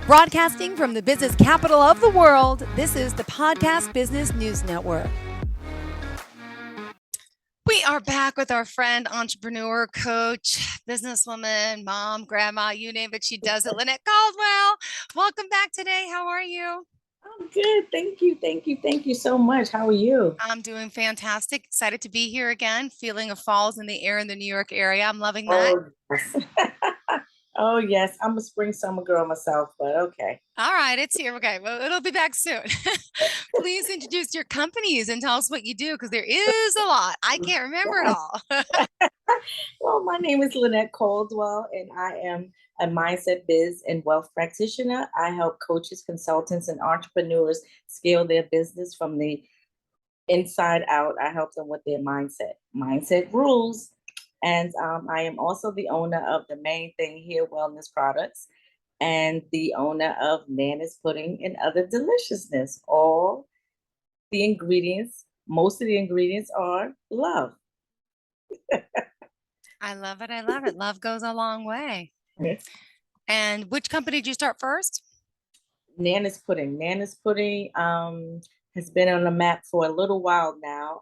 Broadcasting from the business capital of the world, this is the Podcast Business News Network. We are back with our friend, entrepreneur, coach, businesswoman, mom, grandma, you name it, she does it, Lynnette Caldwell. Welcome back today. How are you? I'm good. Thank you. Thank you. Thank you so much. How are you? I'm doing fantastic. Excited to be here again. Feeling of fall's in the air in the New York area. I'm loving that. Oh, yes. Oh, yes. I'm a spring summer girl myself, but okay. All right, it's here. Okay, well, it'll be back soon. Please introduce your companies and tell us what you do, because there is a lot. I can't remember it all. Well, my name is Lynnette Caldwell, and I am a mindset biz and wealth practitioner. I help coaches, consultants, and entrepreneurs scale their business from the inside out. I help them with their mindset rules. And I am also the owner of the Main Thing Here Wellness Products and the owner of Nana's Pudding and Other Deliciousness. All the ingredients, most of the ingredients are love. I love it. I love it. Love goes a long way. And which company did you start first? Nana's Pudding. Nana's Pudding has been on the map for a little while now.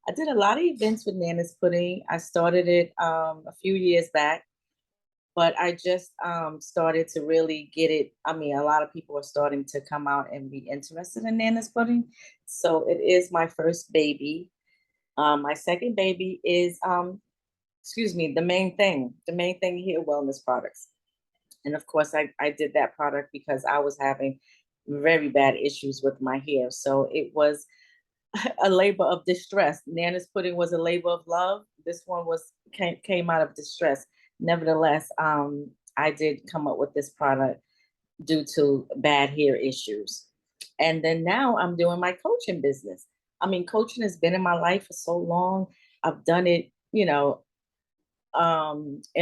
I did a lot of events with Nana's Pudding. I started it a few years back, but I just started to really get it. I mean, a lot of people are starting to come out and be interested in Nana's Pudding. So it is my first baby. My second baby is, the Main Thing Here Wellness Products. And of course, I did that product because I was having very bad issues with my hair. So it was a labor of distress. Nana's Pudding was a labor of love. This one came out of distress. Nevertheless, I did come up with this product due to bad hair issues. And then now I'm doing my coaching business. I mean, coaching has been in my life for so long. I've done it, in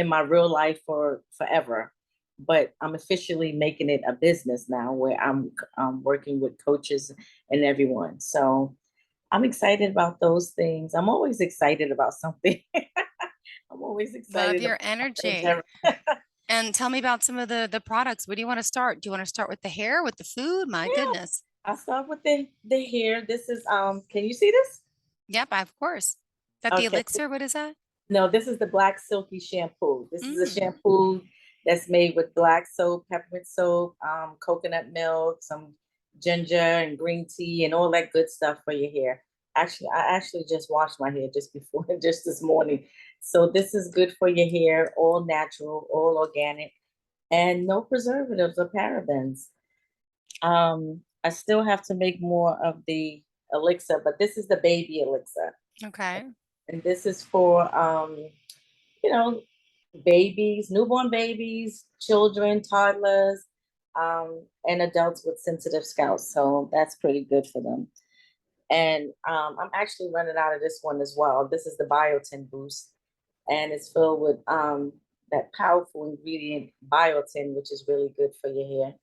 my real life for forever. But I'm officially making it a business now where I'm working with coaches and everyone. So I'm excited about those things. I'm always excited about something. I'm always Love excited your about things. energy. And tell me about some of the products. What do you want to start? Do you want to start with the hair, with the food? My Yeah, goodness. I'll start with the hair. This is can you see this? Yep, of course. Is that the Okay. elixir? What is that? No, this is the black silky shampoo. This is a Mm. shampoo that's made with black soap, peppermint soap, coconut milk, some ginger and green tea, and all that good stuff for your hair. Actually, I actually just washed my hair just before, just this morning. So this is good for your hair, all natural, all organic, and no preservatives or parabens. I still have to make more of the elixir, but this is the baby elixir, Okay. and this is for you know, babies, newborn babies, children, toddlers, and adults with sensitive scalps. So that's pretty good for them. And I'm actually running out of this one as well. This is the Biotin Boost, and it's filled with that powerful ingredient biotin, which is really good for your hair.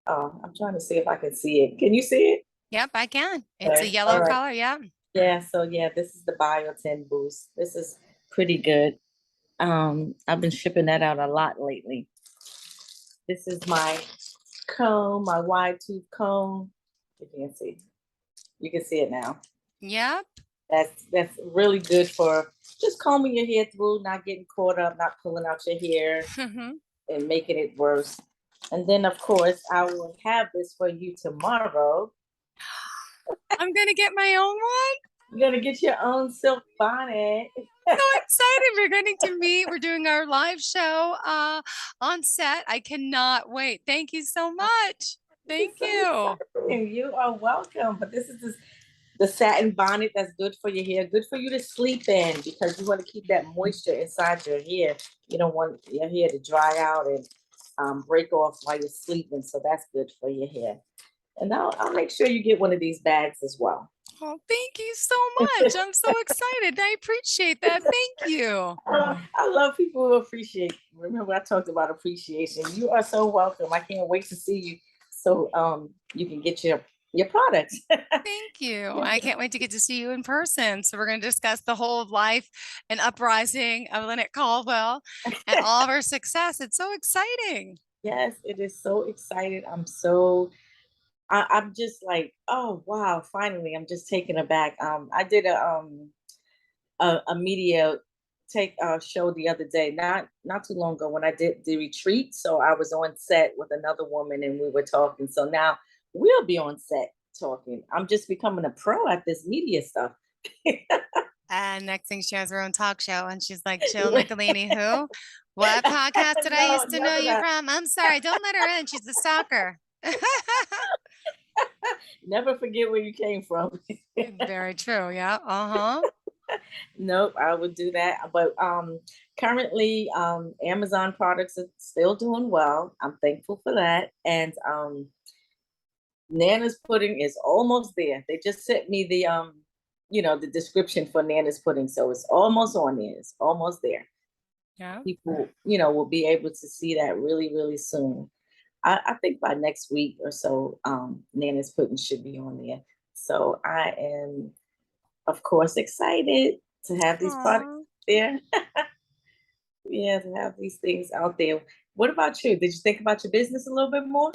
I'm trying to see if I can see it. Can you see it? Yep, I can. It's a Okay. All yellow right. color. Yeah. Yeah. So yeah, this is the Biotin Boost. This is pretty good. I've been shipping that out a lot lately. This is my comb, my wide tooth comb. You can see. You can see it now. Yep. That's really good for just combing your hair through, not getting caught up, not pulling out your hair and making it worse. And then of course I will have this for you tomorrow. I'm gonna get my own one. You're gonna get your own silk bonnet. So excited. We're getting to meet. We're doing our live show on set. I cannot wait. Thank you so much. Thank you. And you are welcome. But this is the satin bonnet that's good for your hair, good for you to sleep in because you want to keep that moisture inside your hair. You don't want your hair to dry out and break off while you're sleeping. So that's good for your hair. And I'll make sure you get one of these bags as well. Oh, thank you so much. I'm so excited. I appreciate that. Thank you. I love people who appreciate. Remember, I talked about appreciation. You are so welcome. I can't wait to see you so you can get your products. Thank you. I can't wait to get to see you in person. So we're going to discuss the whole of life and uprising of Lynnette Caldwell and all of her success. It's so exciting. Yes, it is so excited. I'm just like, oh wow, finally, I'm just taken aback. I did a media take show the other day, not too long ago when I did the retreat. So I was on set with another woman and we were talking. So now we'll be on set talking. I'm just becoming a pro at this media stuff. And next thing she has her own talk show and she's like, Jill Nicolini, who? What podcast did I No, used to know never you that. from? I'm sorry, don't let her in. She's the stalker. Never forget where you came from. Very true. Yeah. Uh-huh. Nope, I would do that. But currently, Amazon products are still doing well. I'm thankful for that. And Nana's pudding is almost there. They just sent me the description for Nana's pudding, so it's almost on there. It's almost there. Yeah. People, will be able to see that really, really soon. I think by next week or so, Nana's pudding should be on there. So I am, of course, excited to have these products Aw. there. Yeah, to have these things out there. What about you? Did you think about your business a little bit more?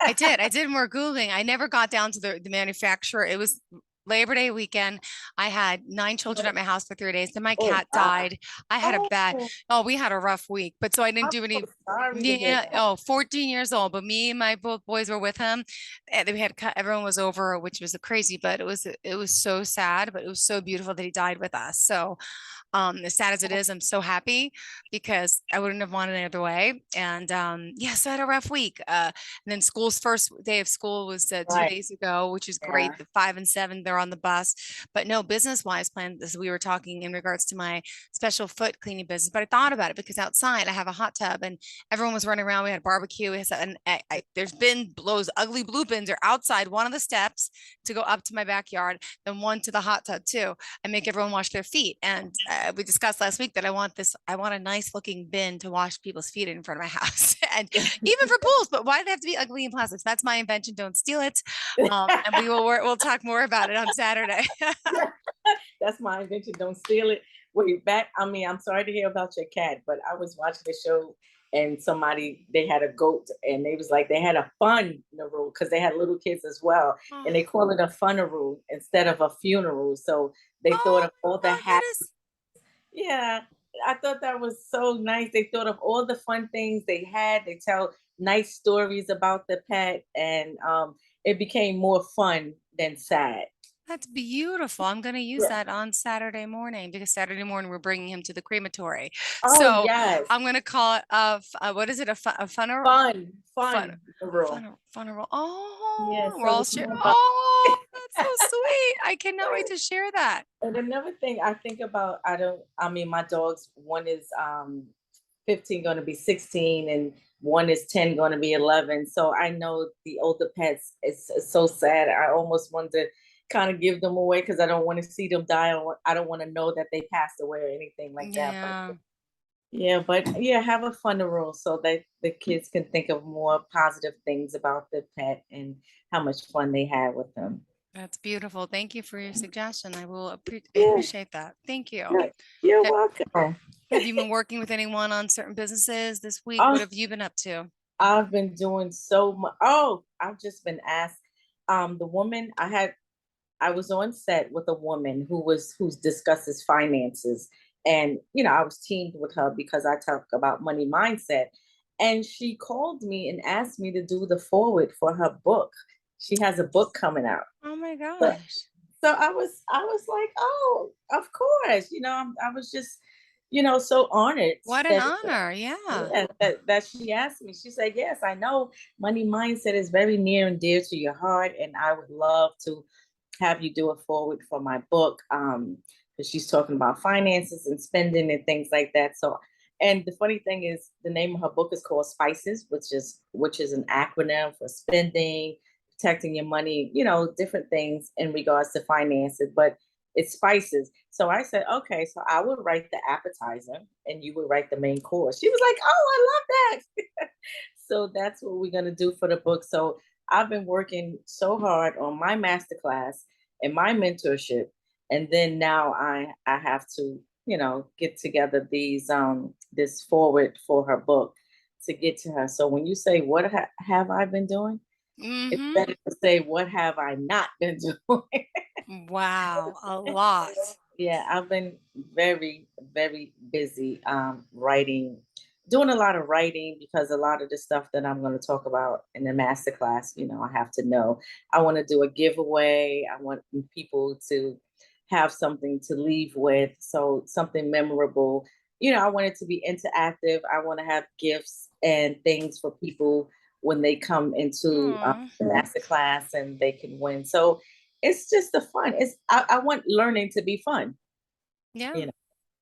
I did. I did more Googling. I never got down to the manufacturer. It was Labor Day weekend. I had 9 children at my house for 3 days. Then my Oh, cat wow. died. I had a bad, Oh, we had a rough week. But so I didn't I'm do so any, sorry to hear yeah, that. 14 years old. But me and my both boys were with him. And we had, everyone was over, which was crazy, but it was so sad, but it was so beautiful that he died with us. So as sad as it is, I'm so happy because I wouldn't have wanted it any other way. And yeah, so I had a rough week. And then school's first day of school was 2 days ago, which is great. Yeah. The 5 and 7, they're on the bus. But no, business wise plan, as we were talking in regards to my special foot cleaning business. But I thought about it because outside I have a hot tub and everyone was running around. We had a barbecue. And there's been those ugly blue bins are outside one of the steps to go up to my backyard, then one to the hot tub too. I make everyone wash their feet. And we discussed last week that I want a nice looking bin to wash people's feet in front of my house. And even for pools, but why do they have to be ugly and plastic? So that's my invention. Don't steal it. And we'll talk more about it on Saturday. That's my invention. Don't steal it. Wait, back. I mean, I'm sorry to hear about your cat, but I was watching the show and they had a goat and they was like, they had a funeral because they had little kids as well. And they Oh, call it a funeral instead of a funeral. So they thought oh of all the my happy. goodness. Yeah, I thought that was so nice. They thought of all the fun things they had. They tell nice stories about the pet, and it became more fun than sad. That's beautiful. I'm going to use Yeah. that on Saturday morning because Saturday morning we're bringing him to the crematory. Oh So yes, I'm going to call it what is it? A funeral? Fun, fun, the rule. funeral. Yeah, Oh, we're so all it's share. more about. Oh, that's so sweet. I cannot wait to share that. And another thing I think about, I mean, my dogs, one is 15 going to be 16 and one is 10 going to be 11. So I know the older pets, it's so sad. I almost want to kind of give them away because I don't want to see them die. I don't want to know that they passed away or anything like that. But Yeah, yeah, have a funeral so that the kids can think of more positive things about the pet and how much fun they had with them. that's beautiful. Thank you for your suggestion. I will Yeah, appreciate that. Thank you. you're Ha- welcome. Have you been working with anyone on certain businesses this week? What Oh, have you been up to? I've been doing so much. Oh, I've just been asked. The woman I was on set with a woman who discusses finances, and I was teamed with her because I talk about money mindset, and she called me and asked me to do the forward for her book. She has a book coming out. Oh my So, gosh. so I was like, oh, of course. I was just, so honored What an that honor. Yeah. yeah, that she asked me. She said, yes, I know money mindset is very near and dear to your heart, and I would love to have you do a forward for my book. Because she's talking about finances and spending and things like that. So, and the funny thing is, the name of her book is called Spices, which is an acronym for spending, protecting your money, different things in regards to finances, but it's spices. So I said, okay, so I will write the appetizer and you will write the main course. She was like, oh, I love that. So that's what we're gonna do for the book. So I've been working so hard on my masterclass and my mentorship, and then now I have to get together this forward for her book to get to her. So when you say, what have I been doing? It's Mm-hmm. better to say, what have I not been doing? Wow, a lot. Yeah, I've been very, very busy writing, doing a lot of writing because a lot of the stuff that I'm going to talk about in the master class, I have to know. I want to do a giveaway. I want people to have something to leave with, so something memorable. I want it to be interactive. I want to have gifts and things for people when they come into Aw, the master class and they can win. So it's just the fun. I want learning to be fun. yeah. You know,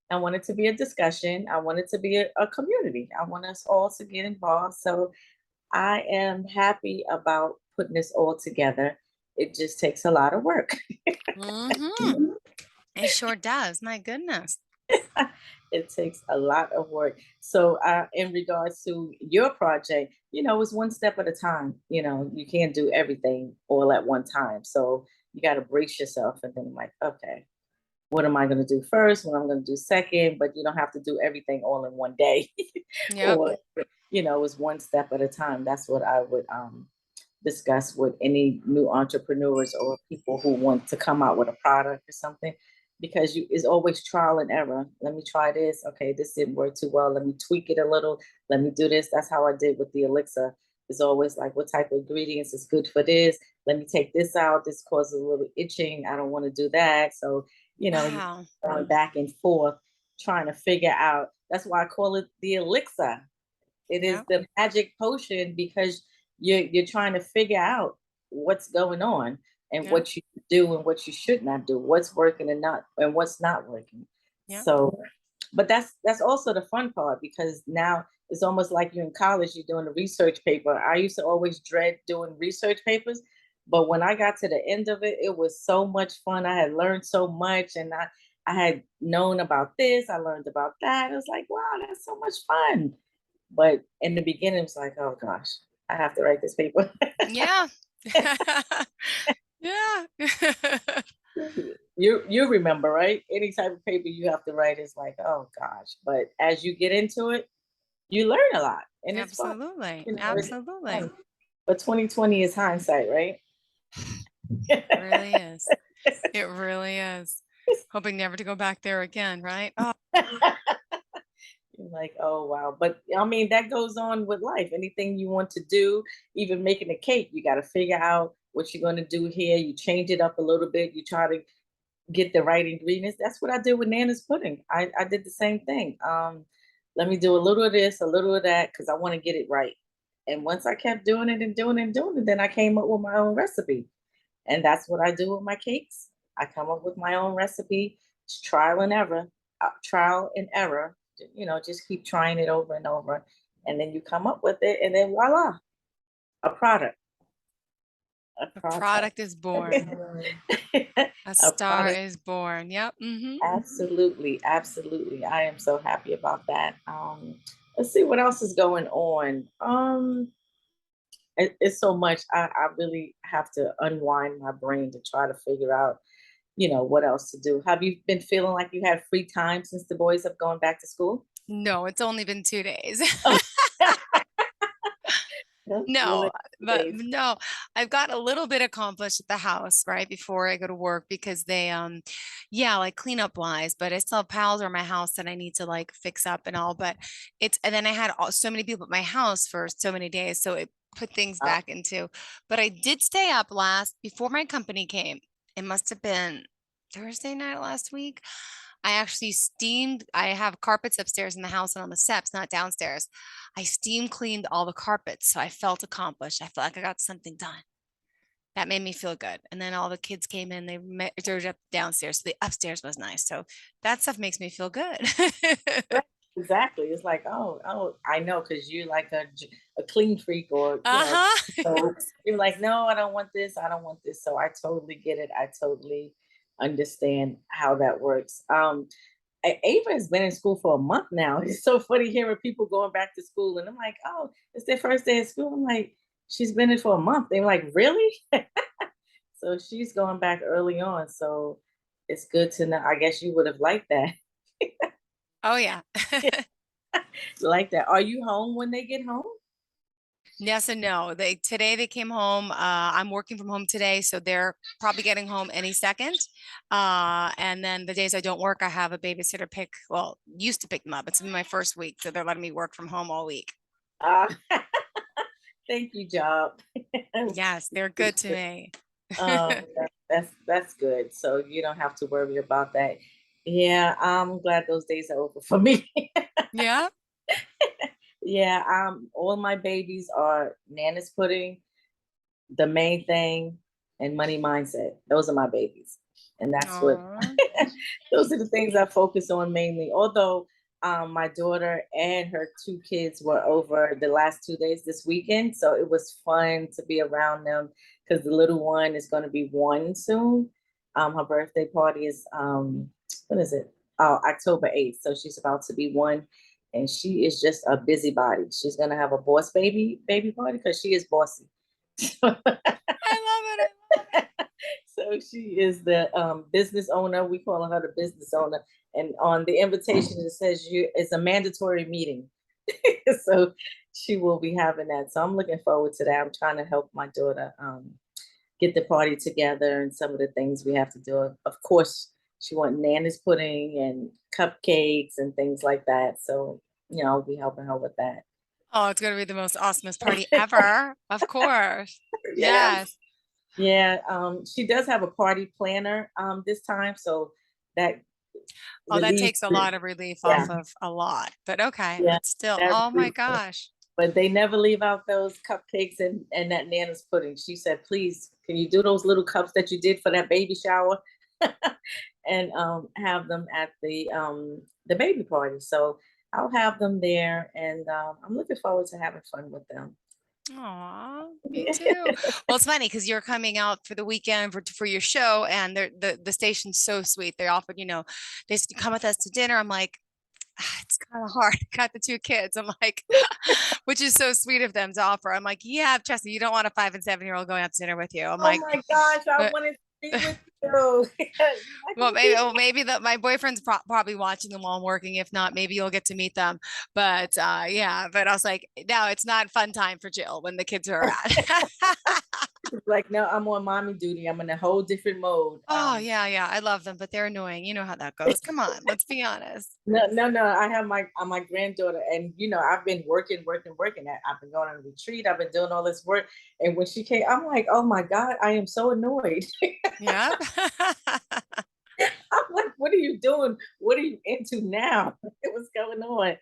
I want it to be a discussion. I want it to be a community. I want us all to get involved. So I am happy about putting this all together. It just takes a lot of work. Mm-hmm. It sure does. My goodness. It takes a lot of work. So, in regards to your project, it's one step at a time. You can't do everything all at one time. So you got to brace yourself and then, like, okay, what am I going to do first? What I'm going to do second? But you don't have to do everything all in one day, Yep. or it's one step at a time. That's what I would discuss with any new entrepreneurs or people who want to come out with a product or something, because it's always trial and error. Let me try this. Okay, this didn't work too well. Let me tweak it a little. Let me do this. That's how I did with the elixir. It's always like, what type of ingredients is good for this? Let me take this out. This causes a little itching. I don't want to do that. So, you Wow. going back and forth trying to figure out. That's why I call it the elixir. It is Yep. the magic potion because you're trying to figure out what's going on and Yep. what you do and what you should not do, what's working and what's not working. Yep. So, but that's also the fun part, because now it's almost like you're in college, you're doing a research paper. I used to always dread doing research papers, but when I got to the end of it, it was so much fun. I had learned so much, and I had known about this, I learned about that. It was like, wow, that's so much fun. But in the beginning, it's like, oh gosh, I have to write this paper. Yeah. Yeah. You remember, right? Any type of paper you have to write is like, oh gosh. But as you get into it, you learn a lot, and it's fun. Absolutely. It's Absolutely. fun. But 2020 is hindsight, right? Really is. It really is. Hoping never to go back there again, right? Oh, You're like, oh wow. But I mean, that goes on with life. Anything you want to do, even making a cake, you got to figure out what you're going to do here. You change it up a little bit. You try to get the right ingredients. That's what I did with Nana's pudding. I did the same thing. Let me do a little of this, a little of that, because I want to get it right. And once I kept doing it and doing it and doing it, then I came up with my own recipe. And that's what I do with my cakes. I come up with my own recipe. It's trial and error. Just keep trying it over and over. And then you come up with it, and then voila, a product. A a product. product is born. A A star product. is born. Yep. Mm-hmm. Absolutely, absolutely. I am so happy about that. Let's see what else is going on. It's so much. I really have to unwind my brain to try to figure out, what else to do. Have you been feeling like you had free time since the boys have gone back to school? No, it's only been 2 days. Oh, no, you No, only but days. no, I've got a little bit accomplished at the house, right, before I go to work because they yeah, like cleanup wise, but I still have piles around my house that I need to like fix up and all. But and then I had so many people at my house for so many days, so it put things Uh, back into. But I did stay up last before my company came. It must have been Thursday night last week. I actually steamed. I have carpets upstairs in the house and on the steps, not downstairs. I steam cleaned all the carpets, so I felt accomplished. I felt like I got something done. That made me feel good. And then all the kids came in, they dirtied up downstairs. So the upstairs was nice. So that stuff makes me feel good. right, exactly. It's like, oh, I know, because you're like a clean freak, or Uh-huh. so you're like, no, I don't want this. I don't want this. So I totally get it. I totally understand how that works. Ava has been in school for a month now. It's so funny hearing people going back to school, and I'm like, oh, it's their first day of school. I'm like, she's been in for a month. They're like, really? So she's going back early on. So it's good to know. I guess you would have liked that. Oh yeah. Like that. Are you home when they get home? Yes and no. Today they came home. I'm working from home today, so they're probably getting home any second. And then the days I don't work, I have a babysitter used to pick them up. It's been my first week, so they're letting me work from home all week. Uh, thank you, job. Yes, they're good to me. That's good. So you don't have to worry about that. Yeah, I'm glad those days are over for me. Yeah. Yeah, all my babies are Nana's pudding, the main thing, and money mindset. Those are my babies. And that's what Aw. those are the things I focus on mainly. Although my daughter and her two kids were over the last 2 days this weekend. So it was fun to be around them because the little one is going to be 1 soon. Her birthday party is, when is it? Oh, October 8th. So she's about to be 1. And she is just a busybody. She's going to have a boss baby party because she is bossy. I love it. I love it. So she is the business owner. We call her the business owner. And on the invitation, it says it's a mandatory meeting. So she will be having that. So I'm looking forward to that. I'm trying to help my daughter get the party together and some of the things we have to do. Of course, she wants Nana's pudding and cupcakes and things like that. So, I'll be helping her with that. Oh, it's gonna be the most awesomest party ever. Of course. Yeah. Yes. Yeah, she does have a party planner this time, so that Oh, that relieves takes a lot of relief yeah, off of a lot. But okay, yeah, but still, that oh my relieves her. gosh. But they never leave out those cupcakes and that Nana's pudding. She said, "Please, can you do those little cups that you did for that baby shower and have them at the baby party?" So I'll have them there, and I'm looking forward to having fun with them. Aw, me too. Well, it's funny because you're coming out for the weekend for your show, and the station's so sweet. They offered, they said, come with us to dinner. I'm like, it's kind of hard. I got the two kids. I'm like, which is so sweet of them to offer. I'm like, yeah, trust me, you don't want a 5 and 7-year-old going out to dinner with you. I'm Oh like, my gosh, I but wanted to be with you. I well, can be maybe that my boyfriend's probably watching them while I'm working. If not, maybe you'll get to meet them. But yeah, but I was like, no, it's not fun time for Jill when the kids are around. like, no, I'm on mommy duty. I'm in a whole different mode. Oh yeah, yeah, I love them, but they're annoying. You know how that goes. Come on, let's be honest. No, no, no. I have my granddaughter, and I've been working, working, working. I've been going on a retreat. I've been doing all this work, and when she came, I'm like, oh my god, I am so annoyed. Yep. I'm like, what are you doing? What are you into now? What's going on?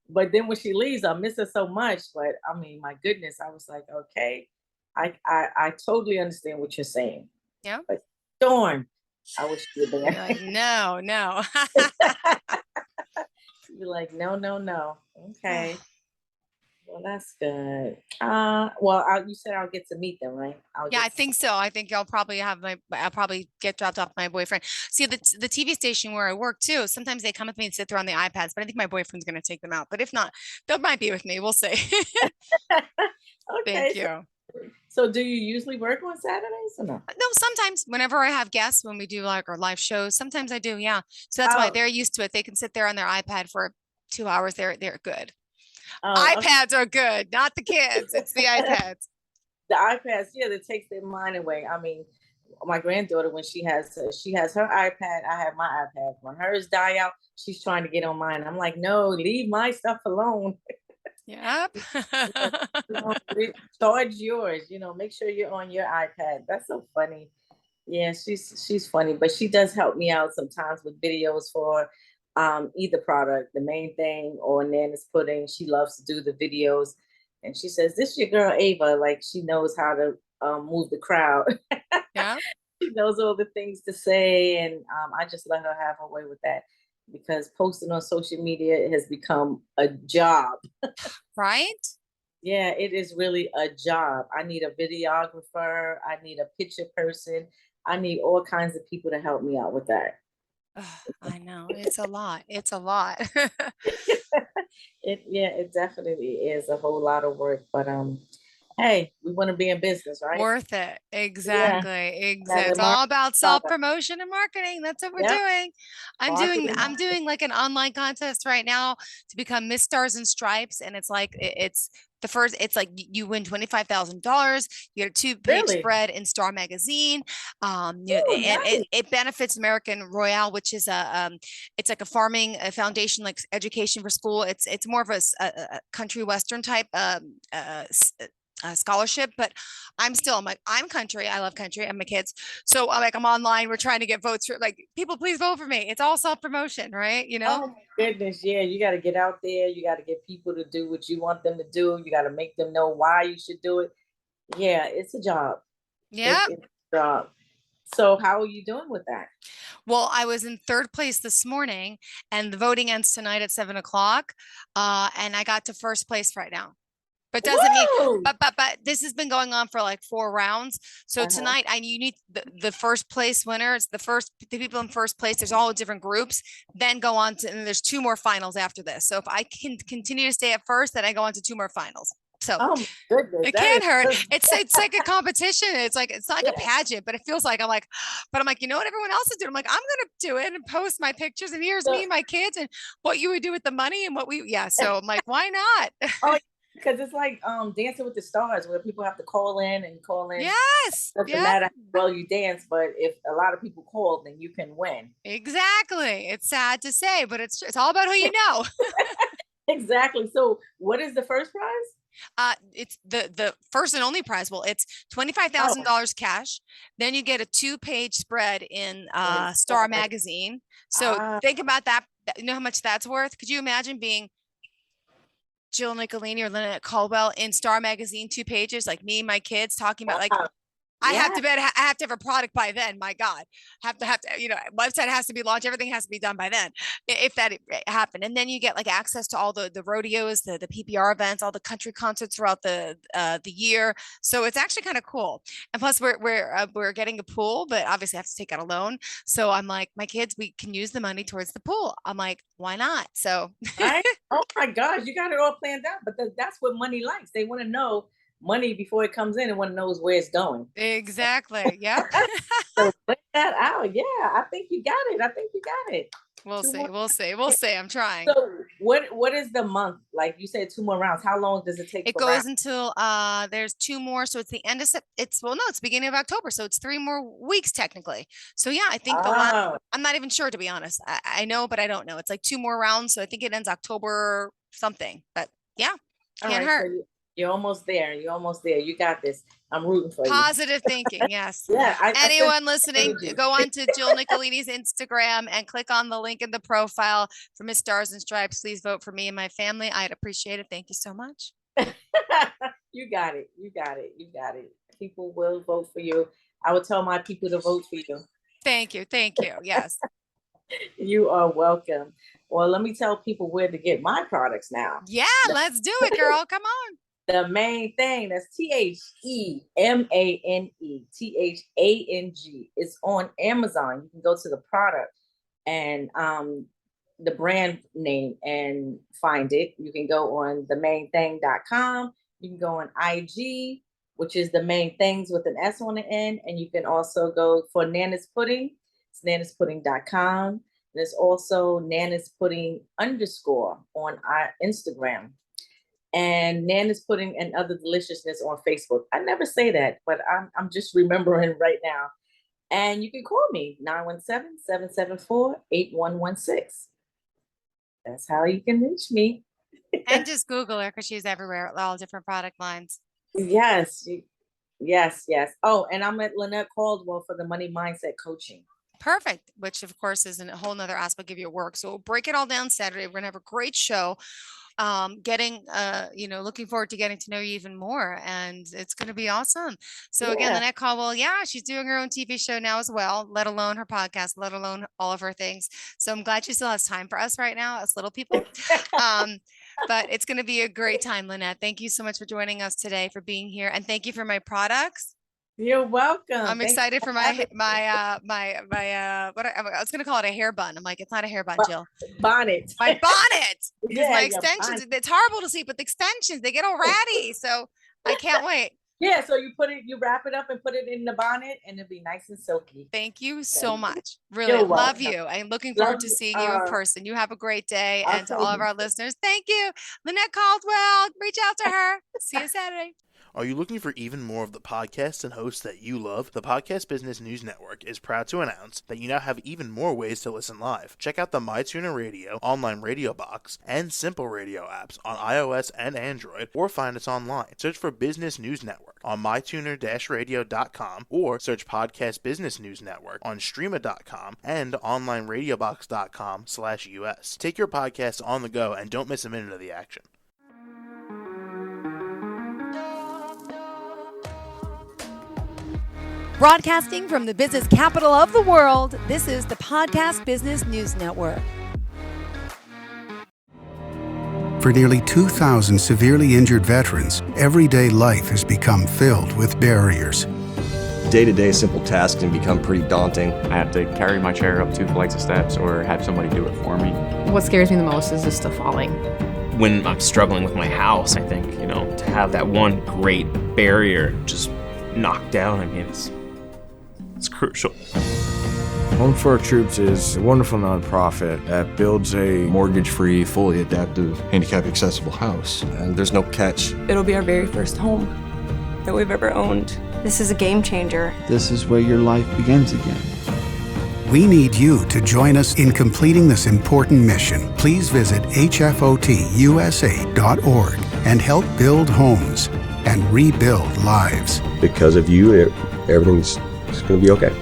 But then when she leaves, I miss her so much. But I mean, my goodness, I was like, okay, I totally understand what you're saying. Yep. But darn, I wish you were You're there. like, no, no. You're like, no, no, no. Oh, Okay. Well, that's good. Well, you said I'll get to meet them, right? I'll yeah, get I think so. I think I'll probably get dropped off by my boyfriend. See, the TV station where I work too, sometimes they come with me and sit there on the iPads, but I think my boyfriend's going to take them out. But if not, they might be with me. We'll see. Thank okay. you. So do you usually work on Saturdays or no? No, sometimes whenever I have guests, when we do like our live shows, sometimes I do. Yeah. So that's why Oh, they're used to it. They can sit there on their iPad for 2 hours. They're good. oh, iPads are good, not the kids. It's the okay. iPads. The iPads, yeah, that takes their mind away. I mean, my granddaughter, when she has her iPad, I have my iPad. When hers die out, she's trying to get on mine. I'm like, no, leave my stuff alone. Yep. Charge yours. Make sure you're on your iPad. That's so funny. Yeah, she's funny, but she does help me out sometimes with videos for either product, the main thing or Nana's pudding. She loves to do the videos, and she says, "This your girl Ava." Like she knows how to move the crowd. Yeah. She knows all the things to say, and I just let her have her way with that because posting on social media has become a job. Right? Yeah, it is really a job. I need a videographer. I need a picture person. I need all kinds of people to help me out with that. Ugh, I know. It's a lot. It's a lot. Yeah, it definitely is a whole lot of work, but Hey, we want to be in business, right? Worth it. Yeah. Exactly. Gotta It's all about market. self-promotion and marketing. That's what we're Yep. doing. Marketing. I'm doing like an online contest right now to become Miss Stars and Stripes. And it's like it's the first, it's like you win $25,000. You get a two-page Really? spread in Star Magazine. Oh, And nice. it benefits American Royale, which is it's like a farming a foundation, like education for school. It's more of a country western type scholarship, but I'm like, I'm country. I love country and my kids. So I'm like, I'm online. We're trying to get votes for like people, please vote for me. It's all self-promotion, right? You know? Oh my goodness. Yeah, you got to get out there. You got to get people to do what you want them to do. You got to make them know why you should do it. Yeah, it's a job. Yeah. It's a job. So how are you doing with that? Well, I was in third place this morning and the voting ends tonight at 7 o'clock. And I got to first place right now. But doesn't mean, Woo! but this has been going on for like 4 rounds. So Uh-huh. tonight you need the first place winners, the people in first place. There's all different groups. Then go on to, and there's two more finals after this. So if I can continue to stay at first, then I go on to two more finals. So Oh my goodness. it That can't is hurt. good. It's like a competition. It's not like a Yeah. pageant, but it feels like I'm like, but I'm like, you know what everyone else is doing? I'm like, I'm gonna do it and post my pictures and here's me So, and my kids and what you would do with the money and what we yeah. So I'm like, why not? oh, because it's like Dancing with the Stars where people have to call in. Yes. Doesn't Yep. matter how well you dance, but if a lot of people call, then you can win. Exactly. It's sad to say, but it's all about who you know. Exactly. So what is the first prize? It's the first and only prize. Well, it's twenty-five thousand Oh, dollars cash. Then you get a two-page spread in and Star Magazine. So ah, think about that. You know how much that's worth? Could you imagine being Jill Nicolini or Lynnette Caldwell in Star Magazine, 2 pages, like me and my kids talking about like wow. I have Yeah. to bet I have to have a product by then. My God, have to, website has to be launched. Everything has to be done by then, if that happened. And then you get like access to all the rodeos, the PPR events, all the country concerts throughout the year. So it's actually kind of cool. And plus, we're getting a pool, but obviously I have to take out a loan. So I'm like, my kids, we can use the money towards the pool. I'm like, why not? So Right? Oh my gosh, you got it all planned out. But that's what money likes. They want to know money before it comes in and want to know where it's going. exactly, yep. So plan that out. Yeah, I think you got it. I think you got it. We'll Two see, more. we'll see, we'll see. I'm trying. So what is the month? Like you said, two more rounds. How long does it take It for round? goes until there's two more, so it's the end of it's well no, it's beginning of October, so it's 3 more weeks technically. So yeah, I think the last Oh, I'm not even sure to be honest. I know, but I don't know. It's like two more rounds, so I think it ends October something. But yeah, all can't right. So hurt. you're almost there. You're almost there. You got this. I'm rooting for you. Positive thinking, yes. Yeah, I sense Anyone listening, energy. go on to Jill Nicolini's Instagram and click on the link in the profile for Miss Stars and Stripes. Please vote for me and my family. I'd appreciate it. Thank you so much. You got it. You got it. You got it. People will vote for you. I would tell my people to vote for you. Thank you. Thank you. Yes. You are welcome. Well, let me tell people where to get my products now. Yeah, let's do it, girl. Come on. The main thing, that's TheMANEthang. It's on Amazon. You can go to the product and the brand name and find it. You can go on theMANEthang.com. You can go on IG, which is the main things with an S on the end. And you can also go for Nana's Pudding. It's nanaspudding.com. There's also Nana's Pudding _ on our Instagram, and Nana's Pudding and Other Deliciousness on Facebook. I never say that, but I'm just remembering right now. And you can call me 917-774-8116. That's how you can reach me. And just Google her because she's everywhere, all different product lines. Yes, yes, yes. Oh, and I'm at Lynnette Caldwell for the Money Mindset Coaching. Perfect, which of course is a whole nother aspect of your work. So we'll break it all down Saturday. We're gonna have a great show. Looking forward to getting to know you even more, and it's gonna be awesome. So again, Yeah. Lynette Caldwell, yeah, she's doing her own TV show now as well, let alone her podcast, let alone all of her things. So I'm glad she still has time for us right now, us little people. But it's going to be a great time, Lynette. Thank you so much for joining us today, for being here, and thank you for my products. You're welcome. I'm Thank you excited for for my having what I was gonna call it, a hair bun. I'm like, it's not a hair bun, me. Jill. Bonnet. My bonnet, because Yeah, my your extensions, bonnet. it's horrible to see, but the extensions, they get all ratty. So I can't wait. Yeah, so you wrap it up and put it in the bonnet, and it'll be nice and silky. Thank you so much. Really You're love welcome. you. I'm looking forward Love to you. seeing you in person. You have a great day. And to Okay. all of our listeners, thank you. Lynnette Caldwell, reach out to her. See you Saturday. Are you looking for even more of the podcasts and hosts that you love? The Podcast Business News Network is proud to announce that you now have even more ways to listen live. Check out the MyTuner Radio, online radio box, and Simple Radio apps on iOS and Android, or find us online. Search for Business News Network on mytuner-radio.com, or search Podcast Business News Network on streama.com and onlineradiobox.com/US. Take your podcast on the go and don't miss a minute of the action. Broadcasting from the business capital of the world, this is the Podcast Business News Network. For nearly 2,000 severely injured veterans, everyday life has become filled with barriers. Day-to-day simple tasks can become pretty daunting. I have to carry my chair up 2 flights of steps or have somebody do it for me. What scares me the most is just the falling. When I'm struggling with my house, I think, to have that one great barrier just knocked down, it's crucial. Home for Our Troops is a wonderful nonprofit that builds a Mortgage-free, fully adaptive, handicap-accessible house. And there's no catch. It'll be our very first home that we've ever owned. This is a game changer. This is where your life begins again. We need you to join us in completing this important mission. Please visit hfotusa.org and help build homes and rebuild lives. Because of you, everything's going to be okay.